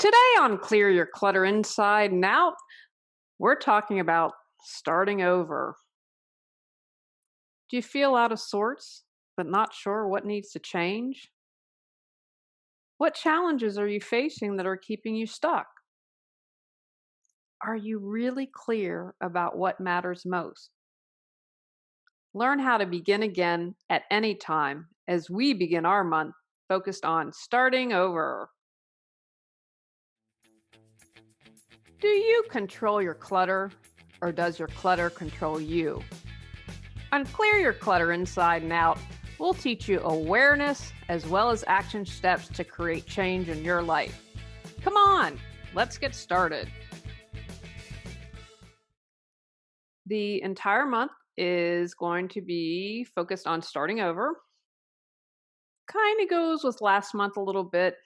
Today on Clear Your Clutter Inside and Out, we're talking about starting over. Do you feel out of sorts, but not sure what needs to change? What challenges are you facing that are keeping you stuck? Are you really clear about what matters most? Learn how to begin again at any time as we begin our month focused on starting over. Do you control your clutter, or does your clutter control you? On Clear Your Clutter Inside and Out, we'll teach you awareness as well as action steps to create change in your life. Come on, let's get started. The entire month is going to be focused on starting over. Kind of goes with last month a little bit.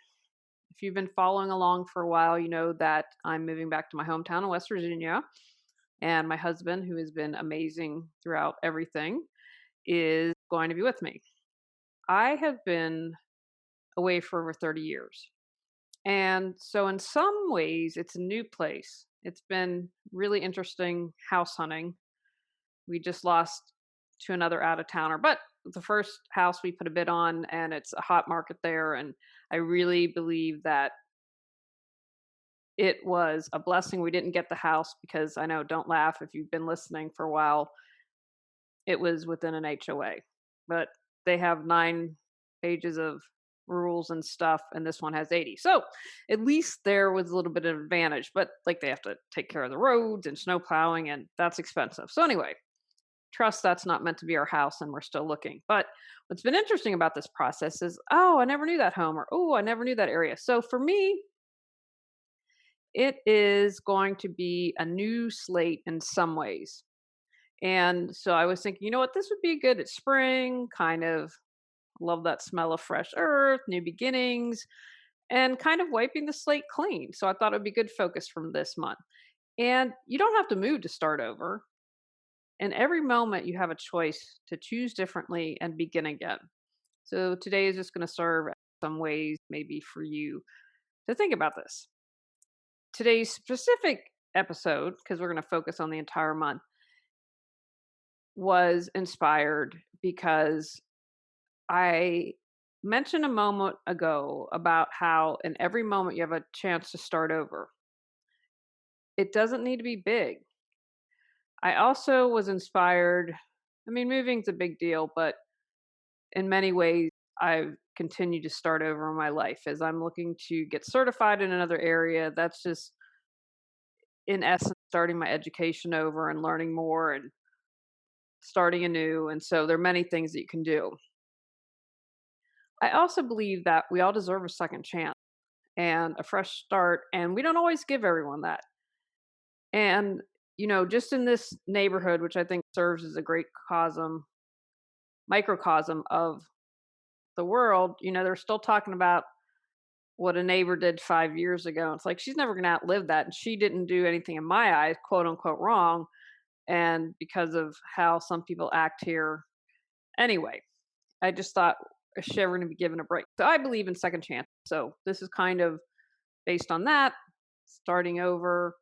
If you've been following along for a while, you know that I'm moving back to my hometown in West Virginia. And my husband, who has been amazing throughout everything, is going to be with me. I have been away for over 30 years. And so, in some ways, it's a new place. It's been really interesting house hunting. We just lost to another out of towner, but the first house we put a bid on, and it's a hot market there. And I really believe that it was a blessing we didn't get the house because I know, don't laugh if you've been listening for a while, it was within an HOA, but they have 9 pages of rules and stuff, and this one has 80. So at least there was a little bit of advantage, but like they have to take care of the roads and snow plowing, and that's expensive. So anyway, trust that's not meant to be our house, and we're still looking. But what's been interesting about this process is, oh, I never knew that home, or oh, I never knew that area. So for me, it is going to be a new slate in some ways. And so I was thinking, you know what, this would be good at spring, kind of love that smell of fresh earth, new beginnings, and kind of wiping the slate clean. So I thought it would be good focus from this month. And you don't have to move to start over. In every moment, you have a choice to choose differently and begin again. So today is just going to serve as some ways, maybe for you to think about this. Today's specific episode, because we're going to focus on the entire month, was inspired because I mentioned a moment ago about how in every moment you have a chance to start over. It doesn't need to be big. I also was inspired. I mean, moving's a big deal, but in many ways, I've continued to start over in my life as I'm looking to get certified in another area. That's just, in essence, starting my education over and learning more and starting anew. And so there are many things that you can do. I also believe that we all deserve a second chance and a fresh start, and we don't always give everyone that. And, just in this neighborhood, which I think serves as a great microcosm of the world, they're still talking about what a neighbor did 5 years ago. It's like she's never going to outlive that. And she didn't do anything in my eyes, quote unquote, wrong. And because of how some people act here, anyway, I just thought is she ever going to be given a break? So I believe in second chance. So this is kind of based on that, starting over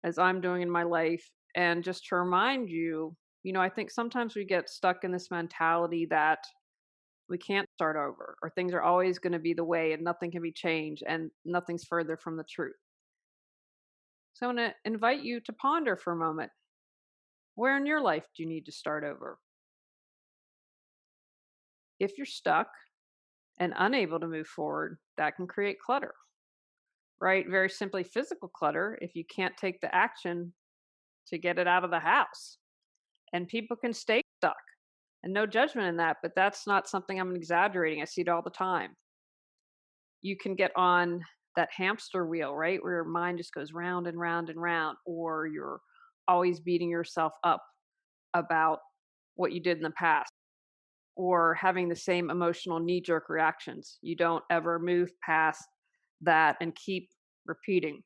as I'm doing in my life. And just to remind you, I think sometimes we get stuck in this mentality that we can't start over or things are always going to be the way and nothing can be changed and nothing's further from the truth. So I'm going to invite you to ponder for a moment. Where in your life do you need to start over? If you're stuck and unable to move forward, that can create clutter, right? Very simply, physical clutter if you can't take the action to get it out of the house. And people can stay stuck. And no judgment in that, but that's not something I'm exaggerating. I see it all the time. You can get on that hamster wheel, right? Where your mind just goes round and round and round, or you're always beating yourself up about what you did in the past, or having the same emotional knee jerk reactions. You don't ever move past that and keep repeating.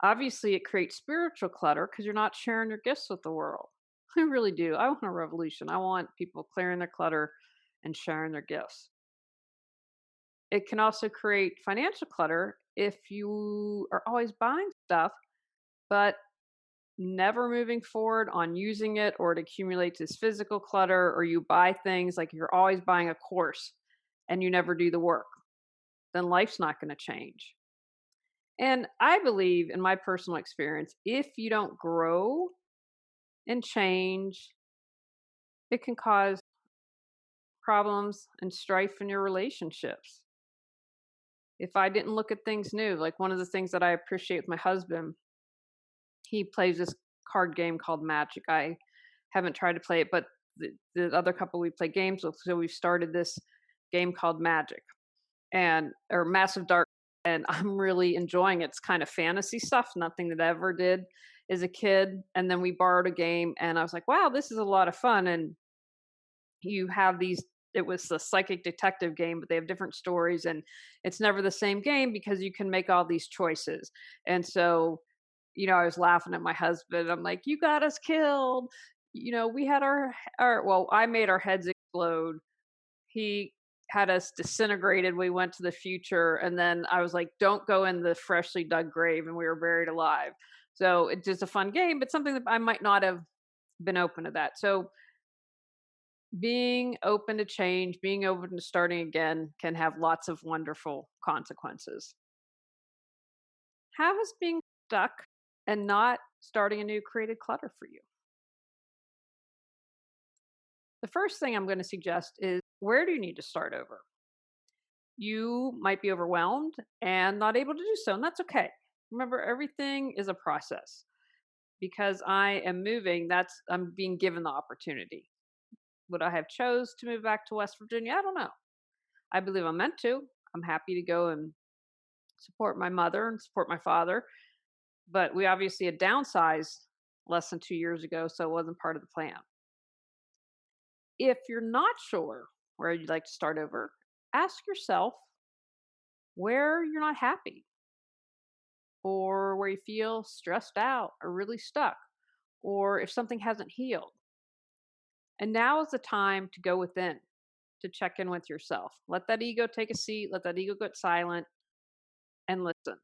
Obviously, it creates spiritual clutter because you're not sharing your gifts with the world. I really do. I want a revolution. I want people clearing their clutter and sharing their gifts. it can also create financial clutter if you are always buying stuff, but never moving forward on using it, or it accumulates as physical clutter, or you buy things like you're always buying a course and you never do the work, then life's not going to change. And I believe, in my personal experience, if you don't grow and change, it can cause problems and strife in your relationships. If I didn't look at things new, like one of the things that I appreciate with my husband, he plays this card game called Magic. I haven't tried to play it, but the other couple we play games with, so we've started this game called Magic and or Massive Dark, and I'm really enjoying it. It's kind of fantasy stuff, nothing that I ever did as a kid. And then we borrowed a game, and I was like, "Wow, this is a lot of fun." And you have these. It was the psychic detective game, but they have different stories, and it's never the same game because you can make all these choices. And so I was laughing at my husband. I'm like, "You got us killed." We had well, I made our heads explode. He had us disintegrated. We went to the future. And then I was like, "Don't go in the freshly dug grave." And we were buried alive. So it's just a fun game, but something that I might not have been open to that. So being open to change, being open to starting again can have lots of wonderful consequences. How has being stuck and not starting anew created clutter for you? The first thing I'm going to suggest is, where do you need to start over? You might be overwhelmed and not able to do so, and that's okay. Remember, everything is a process. Because I am moving, I'm being given the opportunity. Would I have chose to move back to West Virginia? I don't know. I believe I'm meant to. I'm happy to go and support my mother and support my father, but we obviously had downsized less than 2 years ago, so it wasn't part of the plan. If you're not sure where you'd like to start over, ask yourself where you're not happy, or where you feel stressed out or really stuck, or if something hasn't healed. And now is the time to go within, to check in with yourself. Let that ego take a seat, let that ego get silent, and listen.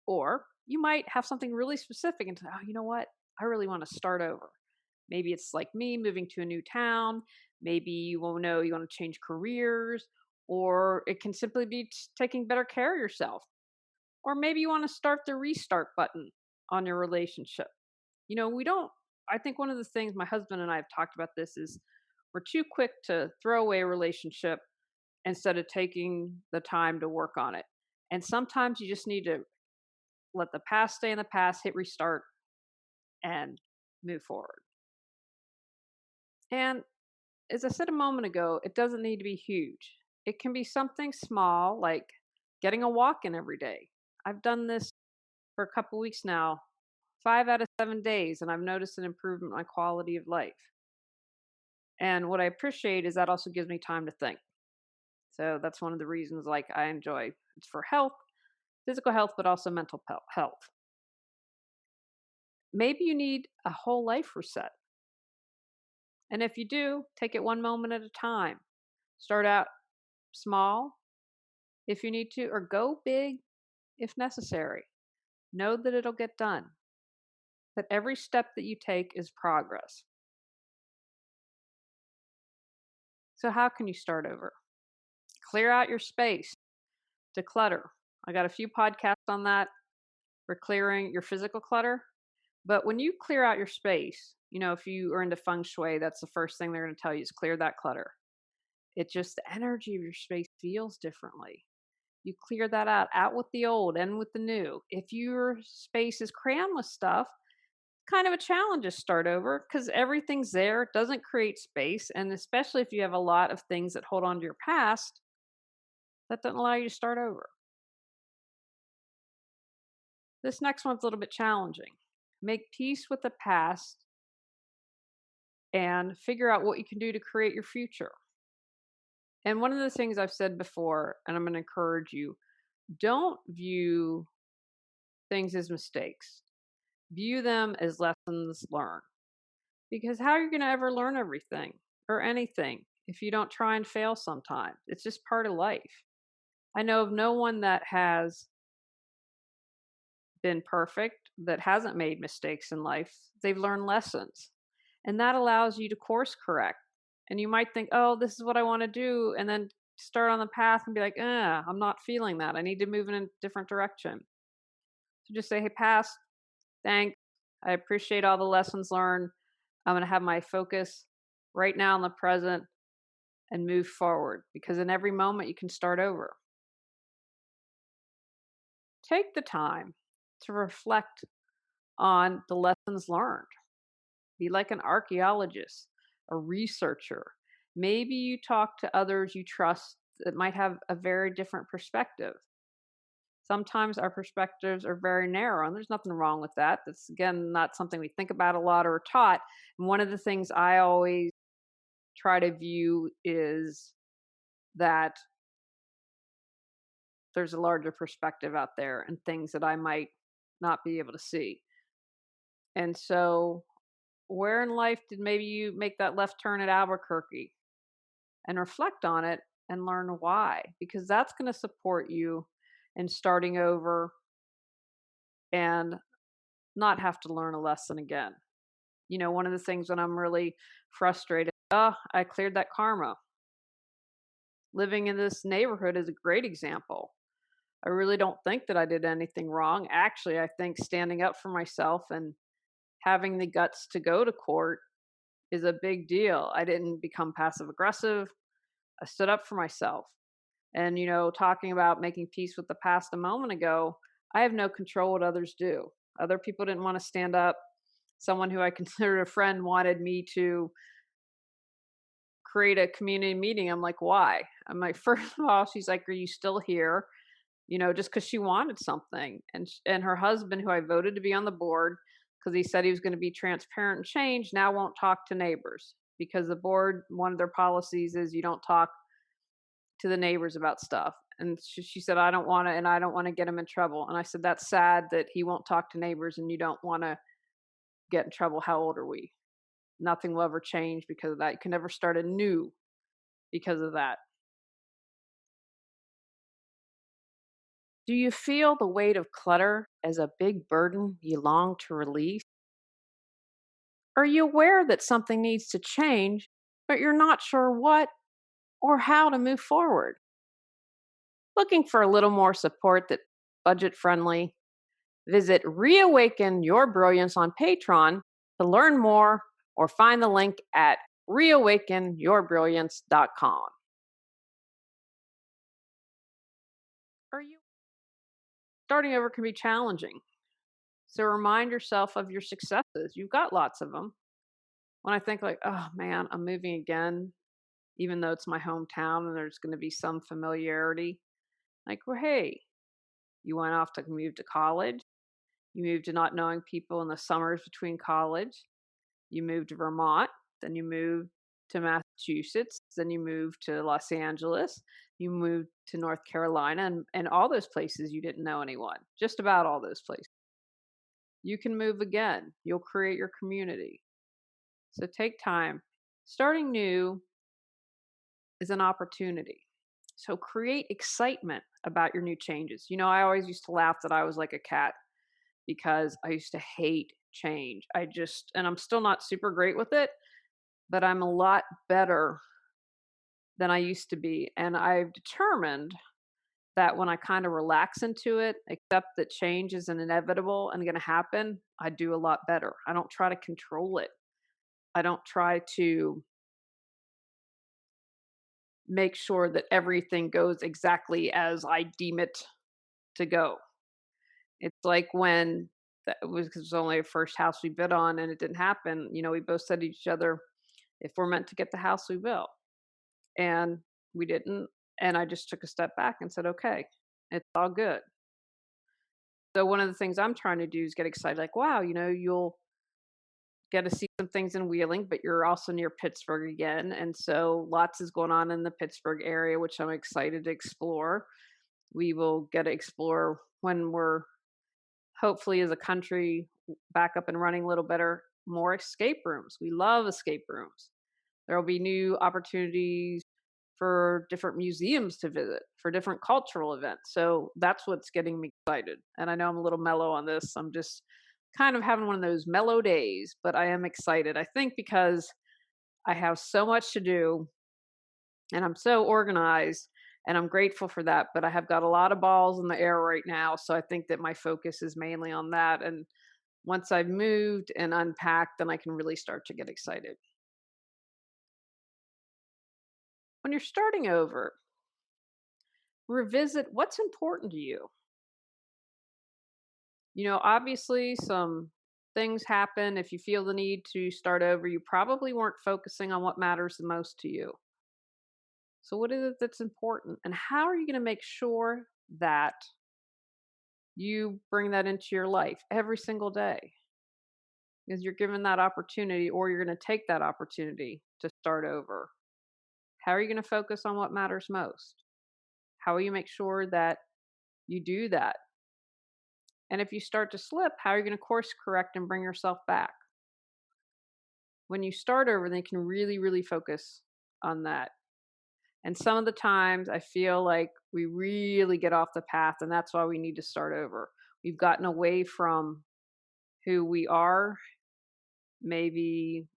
Or you might have something really specific and say, "Oh, you know what? I really want to start over." Maybe it's like me, moving to a new town. Maybe you won't know you want to change careers, or it can simply be taking better care of yourself. Or maybe you want to start the restart button on your relationship. We don't, I think one of the things my husband and I have talked about this is we're too quick to throw away a relationship instead of taking the time to work on it. And sometimes you just need to let the past stay in the past, hit restart, and move forward. And as I said a moment ago, it doesn't need to be huge. It can be something small, like getting a walk in every day. I've done this for a couple weeks now, 5 out of 7 days, and I've noticed an improvement in my quality of life. And what I appreciate is that also gives me time to think. So that's one of the reasons like I enjoy it's for health, physical health, but also mental health. Maybe you need a whole life reset. And if you do, take it one moment at a time. Start out small if you need to, or go big if necessary. Know that it'll get done. But every step that you take is progress. So, how can you start over? Clear out your space, declutter. I got a few podcasts on that for clearing your physical clutter. But when you clear out your space, if you are into feng shui, that's the first thing they're going to tell you is clear that clutter. It just, the energy of your space feels differently. You clear that out with the old and with the new. If your space is crammed with stuff, kind of a challenge to start over because everything's there. It doesn't create space. And especially if you have a lot of things that hold on to your past, that doesn't allow you to start over. This next one's a little bit challenging. Make peace with the past and figure out what you can do to create your future. And one of the things I've said before, and I'm going to encourage you, don't view things as mistakes. View them as lessons learned. Because how are you going to ever learn everything or anything if you don't try and fail sometimes. It's just part of life. I know of no one that has been perfect, that hasn't made mistakes in life. They've learned lessons. And that allows you to course correct. And you might think, oh, this is what I want to do. And then start on the path and be like, I'm not feeling that. I need to move in a different direction. So just say, hey, pass, thanks. I appreciate all the lessons learned. I'm going to have my focus right now in the present and move forward because in every moment you can start over. Take the time to reflect on the lessons learned. Be like an archaeologist, a researcher. Maybe you talk to others you trust that might have a very different perspective. Sometimes our perspectives are very narrow, and there's nothing wrong with that. That's, again, not something we think about a lot or are taught. And one of the things I always try to view is that there's a larger perspective out there and things that I might not be able to see. And so, where in life did maybe you make that left turn at Albuquerque? And reflect on it and learn why, because that's going to support you in starting over and not have to learn a lesson again. One of the things when I'm really frustrated, I cleared that karma. Living in this neighborhood is a great example. I really don't think that I did anything wrong. Actually, I think standing up for myself and having the guts to go to court is a big deal. I didn't become passive aggressive. I stood up for myself. And, talking about making peace with the past a moment ago, I have no control what others do. Other people didn't want to stand up. Someone who I considered a friend wanted me to create a community meeting. I'm like, why? I'm like, first of all, she's like, are you still here? Just because she wanted something. And her husband, who I voted to be on the board, because he said he was going to be transparent and change, now won't talk to neighbors because the board, one of their policies is you don't talk to the neighbors about stuff. And she said, I don't want to, and I don't want to get him in trouble. And I said, that's sad that he won't talk to neighbors and you don't want to get in trouble. How old are we? Nothing will ever change because of that. You can never start anew because of that. Do you feel the weight of clutter as a big burden you long to release? Are you aware that something needs to change, but you're not sure what or how to move forward? Looking for a little more support that's budget friendly? Visit Reawaken Your Brilliance on Patreon to learn more or find the link at reawakenyourbrilliance.com. Are you starting over can be challenging? So remind yourself of your successes. You've got lots of them. When I think like, oh man, I'm moving again, even though it's my hometown and there's going to be some familiarity, like, well, hey, you went off to move to college. You moved to not knowing people in the summers between college. You moved to Vermont, then you moved to Massachusetts, then you moved to Los Angeles, you moved to North Carolina, and all those places you didn't know anyone, just about all those places. You can move again. You'll create your community. So take time. Starting new is an opportunity. So create excitement about your new changes. I always used to laugh that I was like a cat because I used to hate change. And I'm still not super great with it, but I'm a lot better than I used to be. And I've determined that when I kind of relax into it, accept that change is inevitable and going to happen, I do a lot better. I don't try to control it. I don't try to make sure that everything goes exactly as I deem it to go. It's like when that was, 'cause it was only the first house we bid on and it didn't happen. We both said to each other, if we're meant to get the house, we will. And we didn't. And I just took a step back and said, okay, it's all good. So one of the things I'm trying to do is get excited, like, wow, you'll get to see some things in Wheeling, but you're also near Pittsburgh again. And so lots is going on in the Pittsburgh area, which I'm excited to explore. We will get to explore when we're hopefully as a country back up and running a little better, more escape rooms. We love escape rooms. There will be new opportunities for different museums to visit, for different cultural events. So that's what's getting me excited. And I know I'm a little mellow on this. I'm just kind of having one of those mellow days, but I am excited. I think because I have so much to do and I'm so organized and I'm grateful for that, but I have got a lot of balls in the air right now. So I think that my focus is mainly on that. And once I've moved and unpacked, then I can really start to get excited. When you're starting over, revisit what's important to you. Obviously, some things happen. If you feel the need to start over, you probably weren't focusing on what matters the most to you. So, what is it that's important? And how are you going to make sure that you bring that into your life every single day? Because you're given that opportunity, or you're going to take that opportunity to start over. How are you going to focus on what matters most? How will you make sure that you do that? And if you start to slip, how are you going to course correct and bring yourself back? When you start over, then you can really, really focus on that. And some of the times I feel like we really get off the path, and that's why we need to start over. We've gotten away from who we are, maybe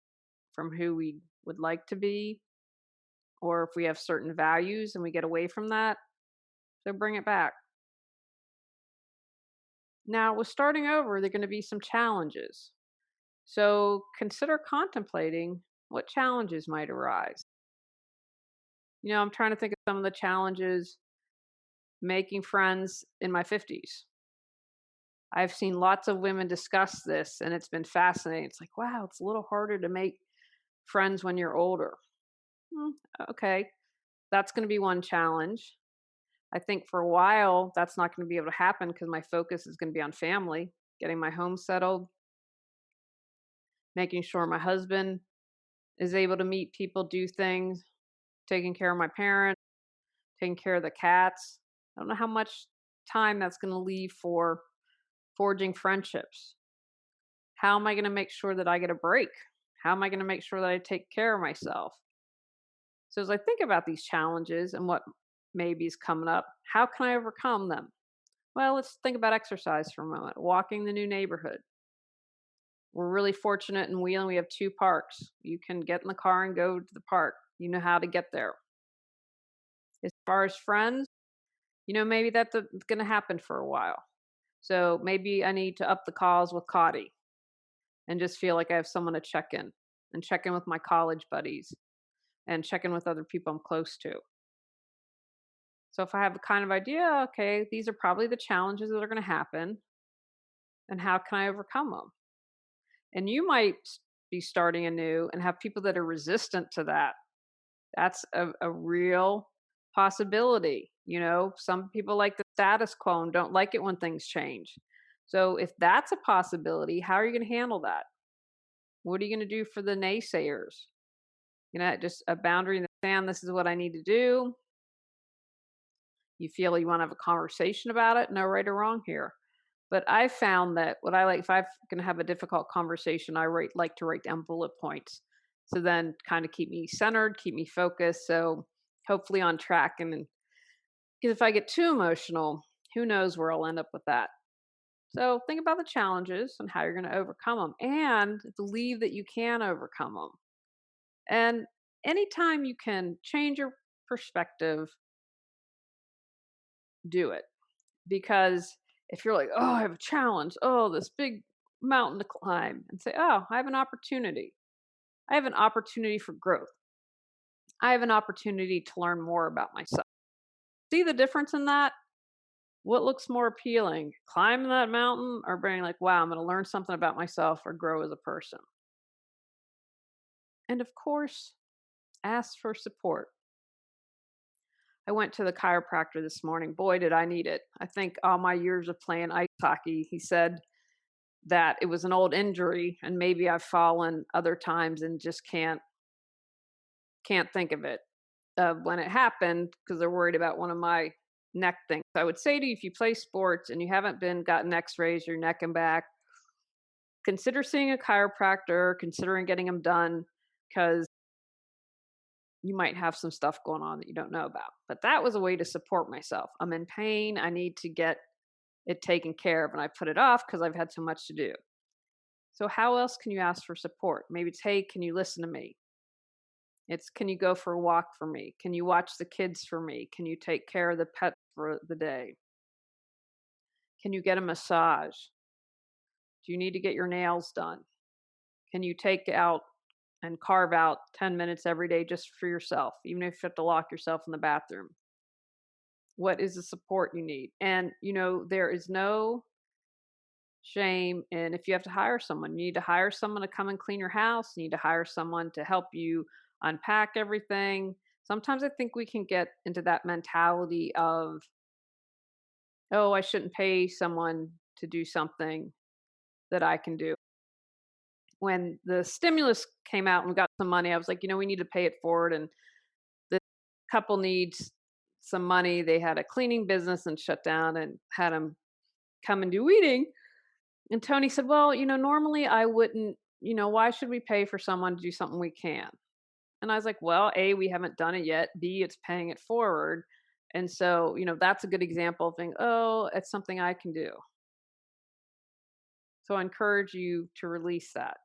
from who we would like to be, or if we have certain values and we get away from that, so bring it back. Now, with starting over, there are going to be some challenges. So consider contemplating what challenges might arise. I'm trying to think of some of the challenges making friends in my 50s. I've seen lots of women discuss this and it's been fascinating. It's like, wow, it's a little harder to make friends when you're older. Hmm, okay, that's going to be one challenge. I think for a while that's not going to be able to happen because my focus is going to be on family, getting my home settled, making sure my husband is able to meet people, do things, taking care of my parents, taking care of the cats. I don't know how much time that's going to leave for forging friendships. How am I going to make sure that I get a break? How am I going to make sure that I take care of myself? So, as I think about these challenges and what maybe is coming up, how can I overcome them? Well, let's think about exercise for a moment. Walking the new neighborhood. We're really fortunate in Wheeling. We have two parks. You can get in the car and go to the park. You know how to get there. As far as friends, maybe that's going to happen for a while. So maybe I need to up the calls with Cotty and just feel like I have someone to check in and check in with my college buddies and check in with other people I'm close to. So if I have a kind of idea, okay, these are probably the challenges that are going to happen and how can I overcome them? And you might be starting anew and have people that are resistant to that. That's a real possibility. Some people like the status quo and don't like it when things change. So if that's a possibility, how are you going to handle that? What are you going to do for the naysayers? Just a boundary in the sand. This is what I need to do. You feel you want to have a conversation about it. No right or wrong here. But I found that what I like, if I'm going to have a difficult conversation, like to write down bullet points. So then kind of keep me centered, keep me focused. So hopefully on track. And because if I get too emotional, who knows where I'll end up with that. So think about the challenges and how you're going to overcome them and believe that you can overcome them. And anytime you can change your perspective, do it. Because if you're like, oh, I have a challenge, oh, this big mountain to climb, and say, oh, I have an opportunity. I have an opportunity for growth. I have an opportunity to learn more about myself. See the difference in that? What looks more appealing? Climbing that mountain or being like, wow, I'm going to learn something about myself or grow as a person? And of course, ask for support. I went to the chiropractor this morning. Boy, did I need it. I think all my years of playing ice hockey, he said that it was an old injury and maybe I've fallen other times and just can't think of it when it happened because they're worried about one of my neck things. So I would say to you, if you play sports and you haven't gotten x-rays, your neck and back, consider seeing a chiropractor, considering getting them done because you might have some stuff going on that you don't know about. But that was a way to support myself. I'm in pain. I need to get it taken care of. And I put it off because I've had so much to do. So, how else can you ask for support? Maybe it's, hey, can you listen to me? It's, can you go for a walk for me? Can you watch the kids for me? Can you take care of the pet for the day? Can you get a massage? Do you need to get your nails done? Can you take out and carve out 10 minutes every day just for yourself, even if you have to lock yourself in the bathroom? What is the support you need? And, there is no shame. And if you have to hire someone, you need to hire someone to come and clean your house. You need to hire someone to help you unpack everything. Sometimes I think we can get into that mentality of, oh, I shouldn't pay someone to do something that I can do. When the stimulus came out and we got some money, I was like, we need to pay it forward. And the couple needs some money. They had a cleaning business and shut down and had them come and do weeding. And Tony said, well, normally I wouldn't, why should we pay for someone to do something we can? And I was like, well, A, we haven't done it yet. B, it's paying it forward. And so, that's a good example of thinking, oh, it's something I can do. So I encourage you to release that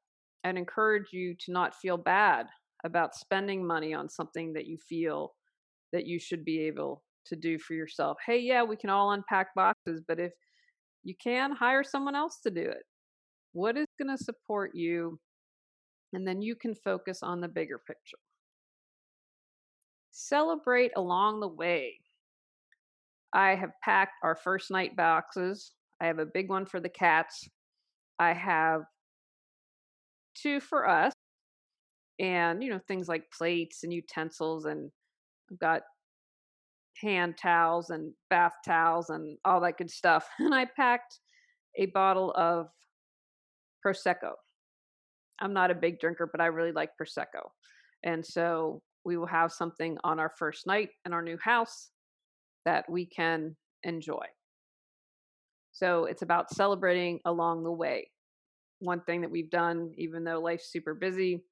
and encourage you to not feel bad about spending money on something that you feel that you should be able to do for yourself. Hey, yeah, we can all unpack boxes, but if you can, hire someone else to do it. What is going to support you? And then you can focus on the bigger picture. Celebrate along the way. I have packed our first night boxes. I have a big one for the cats. I have two for us, and things like plates and utensils, and I've got hand towels and bath towels and all that good stuff. And I packed a bottle of Prosecco. I'm not a big drinker, but I really like Prosecco. And so we will have something on our first night in our new house that we can enjoy. So it's about celebrating along the way. One thing that we've done, even though life's super busy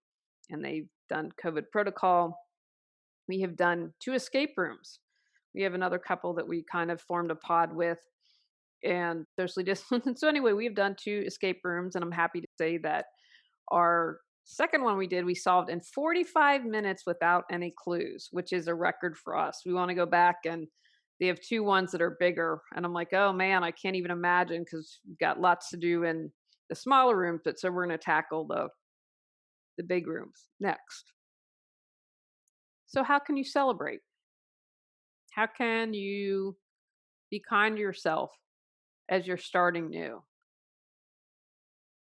and they've done COVID protocol, we have done 2 escape rooms. We have another couple that we kind of formed a pod with and socially distanced. So anyway, we've done 2 escape rooms, and I'm happy to say that our second one we solved in 45 minutes without any clues, which is a record for us. We want to go back, and they have 2 ones that are bigger. And I'm like, oh man, I can't even imagine because we've got lots to do in the smaller rooms. But so we're going to tackle the big rooms next. So how can you celebrate? How can you be kind to yourself as you're starting new?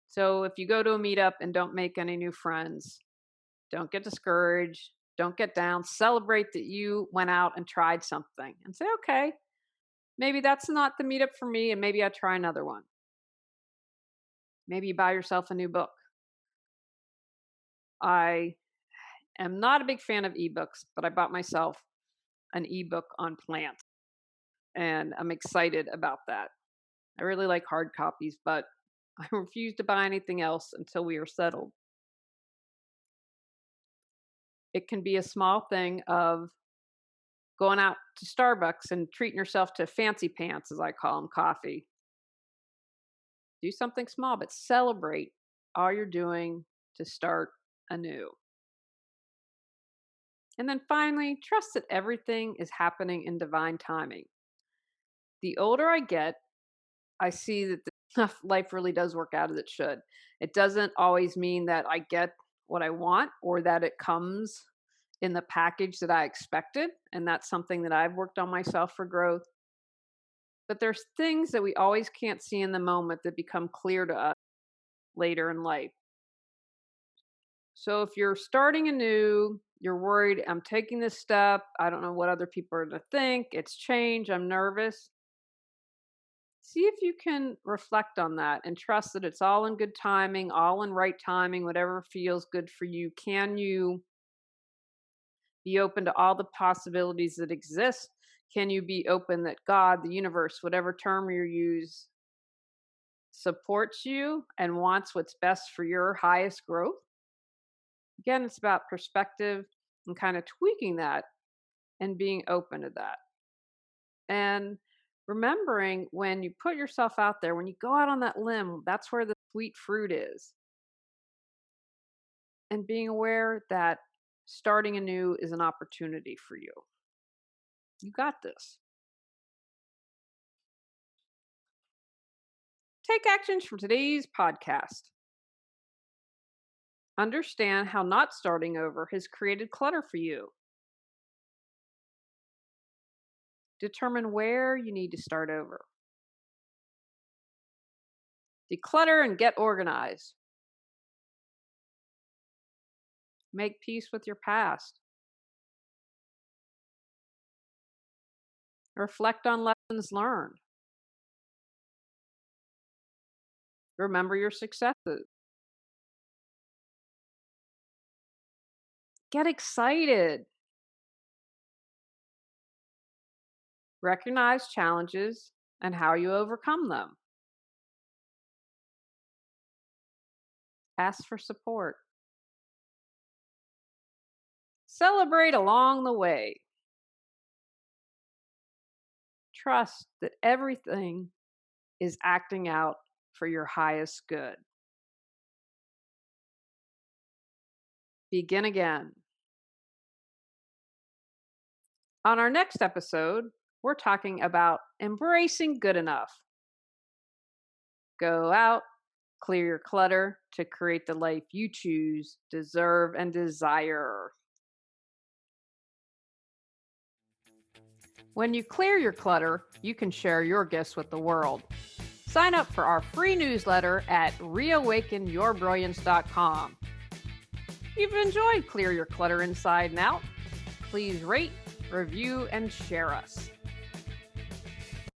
So if you go to a meetup and don't make any new friends, don't get discouraged. Don't get down. Celebrate that you went out and tried something and say, okay, maybe that's not the meetup for me, and maybe I try another one. Maybe you buy yourself a new book. I am not a big fan of ebooks, but I bought myself an ebook on plants, and I'm excited about that. I really like hard copies, but I refuse to buy anything else until we are settled. It can be a small thing of going out to Starbucks and treating yourself to fancy pants, as I call them, coffee. Do something small, but celebrate all you're doing to start anew. And then finally, trust that everything is happening in divine timing. The older I get, I see that life really does work out as it should. It doesn't always mean that I get what I want or that it comes in the package that I expected. And that's something that I've worked on myself for growth. But there's things that we always can't see in the moment that become clear to us later in life. So if you're starting anew, you're worried, I'm taking this step, I don't know what other people are going to think, it's change, I'm nervous. See if you can reflect on that and trust that it's all in good timing, all in right timing, whatever feels good for you. Can you be open to all the possibilities that exist? Can you be open that God, the universe, whatever term you use, supports you and wants what's best for your highest growth? Again, it's about perspective and kind of tweaking that and being open to that. And remembering when you put yourself out there, when you go out on that limb, that's where the sweet fruit is. And being aware that starting anew is an opportunity for you. You got this. Take actions from today's podcast. Understand how not starting over has created clutter for you. Determine where you need to start over. Declutter and get organized. Make peace with your past. Reflect on lessons learned. Remember your successes. Get excited. Recognize challenges and how you overcome them. Ask for support. Celebrate along the way. Trust that everything is acting out for your highest good. Begin again. On our next episode, we're talking about embracing good enough. Go out, clear your clutter to create the life you choose, deserve, and desire. When you clear your clutter, you can share your gifts with the world. Sign up for our free newsletter at reawakenyourbrilliance.com. If you've enjoyed Clear Your Clutter Inside and Out, please rate, review, and share us.